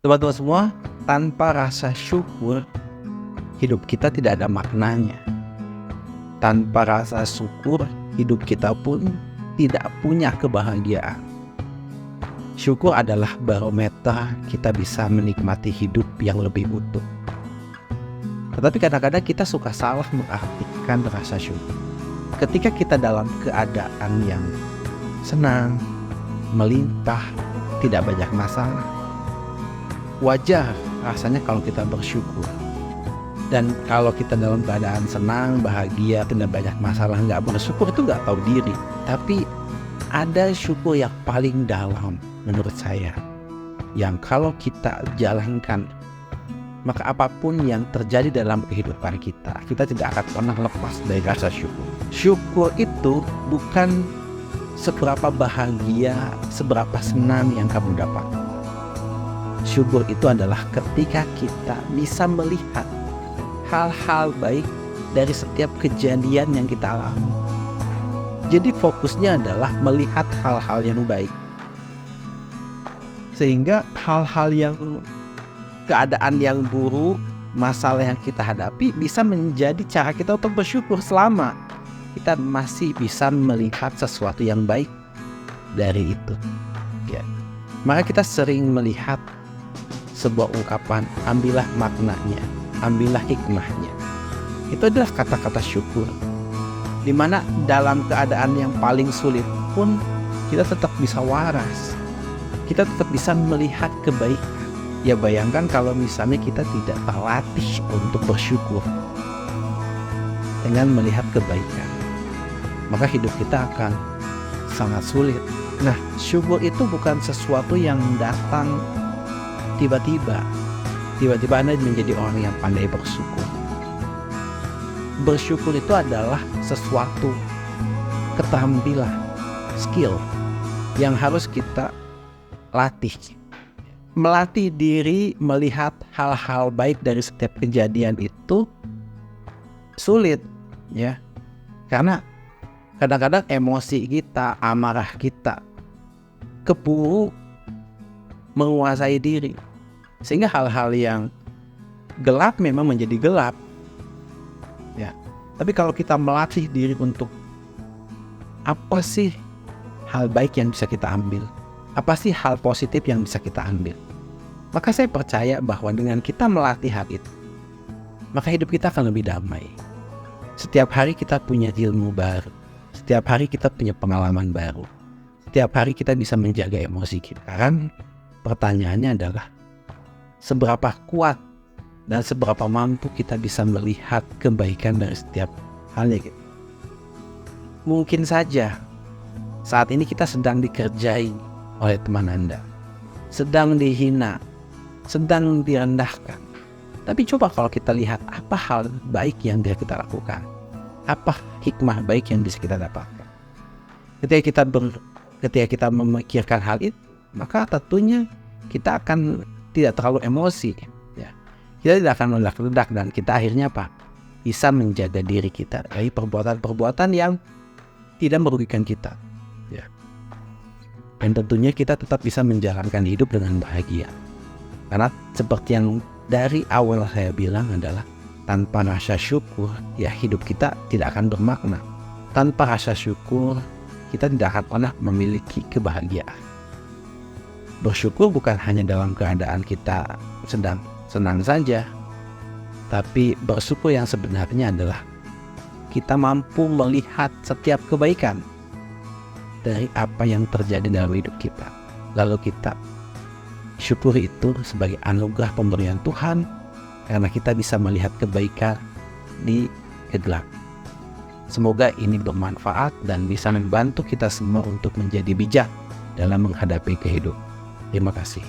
Teman-teman semua, tanpa rasa syukur, hidup kita tidak ada maknanya. Tanpa rasa syukur, hidup kita pun tidak punya kebahagiaan. Syukur adalah barometer kita bisa menikmati hidup yang lebih utuh. Tetapi kadang-kadang kita suka salah mengartikan rasa syukur. Ketika kita dalam keadaan yang senang, melimpah, tidak banyak masalah, wajar rasanya kalau kita bersyukur. Dan kalau kita dalam keadaan senang, bahagia, tidak banyak masalah, nggak bersyukur, itu nggak tahu diri. Tapi ada syukur yang paling dalam menurut saya, yang kalau kita jalankan, maka apapun yang terjadi dalam kehidupan kita tidak akan pernah lepas dari rasa syukur. Syukur itu bukan seberapa bahagia, seberapa senang yang kamu dapat. Syukur itu adalah ketika kita bisa melihat hal-hal baik dari setiap kejadian yang kita alami. Jadi fokusnya adalah melihat hal-hal yang baik. Sehingga hal-hal yang keadaan yang buruk, masalah yang kita hadapi bisa menjadi cara kita untuk bersyukur selama kita masih bisa melihat sesuatu yang baik dari itu. Ya. Maka kita sering melihat sebuah ungkapan, ambillah maknanya, ambillah hikmahnya. Itu adalah kata-kata syukur, dimana dalam keadaan yang paling sulit pun kita tetap bisa waras, kita tetap bisa melihat kebaikan. Ya bayangkan kalau misalnya kita tidak terlatih untuk bersyukur dengan melihat kebaikan, maka hidup kita akan sangat sulit. Nah, syukur itu bukan sesuatu yang datang tiba-tiba Anda menjadi orang yang pandai bersyukur. Bersyukur itu adalah sesuatu keterampilan, skill yang harus kita latih. Melatih diri melihat hal-hal baik dari setiap kejadian itu sulit, ya. Karena kadang-kadang emosi kita, amarah kita keburu menguasai diri, sehingga hal-hal yang gelap memang menjadi gelap, ya. Tapi kalau kita melatih diri untuk apa sih hal baik yang bisa kita ambil, apa sih hal positif yang bisa kita ambil, maka saya percaya bahwa dengan kita melatih hal itu, maka hidup kita akan lebih damai. Setiap hari kita punya ilmu baru, setiap hari kita punya pengalaman baru, setiap hari kita bisa menjaga emosi kita. Kan pertanyaannya adalah seberapa kuat dan seberapa mampu kita bisa melihat kebaikan dari setiap halnya gitu. Mungkin saja saat ini kita sedang dikerjai oleh teman Anda, sedang dihina, sedang direndahkan. Tapi coba kalau kita lihat apa hal baik yang bisa kita lakukan, apa hikmah baik yang bisa kita dapatkan. Ketika kita memikirkan hal itu, maka tentunya kita akan tidak terlalu emosi, ya. Kita tidak akan meledak-ledak, dan kita akhirnya bisa menjaga diri kita dari perbuatan-perbuatan yang tidak merugikan kita, ya. Dan tentunya kita tetap bisa menjalankan hidup dengan bahagia. Karena seperti yang dari awal saya bilang adalah tanpa rasa syukur, ya hidup kita tidak akan bermakna. Tanpa rasa syukur, kita tidak akan pernah memiliki kebahagiaan. Bersyukur bukan hanya dalam keadaan kita sedang senang saja, tapi bersyukur yang sebenarnya adalah kita mampu melihat setiap kebaikan dari apa yang terjadi dalam hidup kita. Lalu kita syukuri itu sebagai anugerah pemberian Tuhan, karena kita bisa melihat kebaikan di gelap. Semoga ini bermanfaat dan bisa membantu kita semua untuk menjadi bijak dalam menghadapi kehidupan. Terima kasih.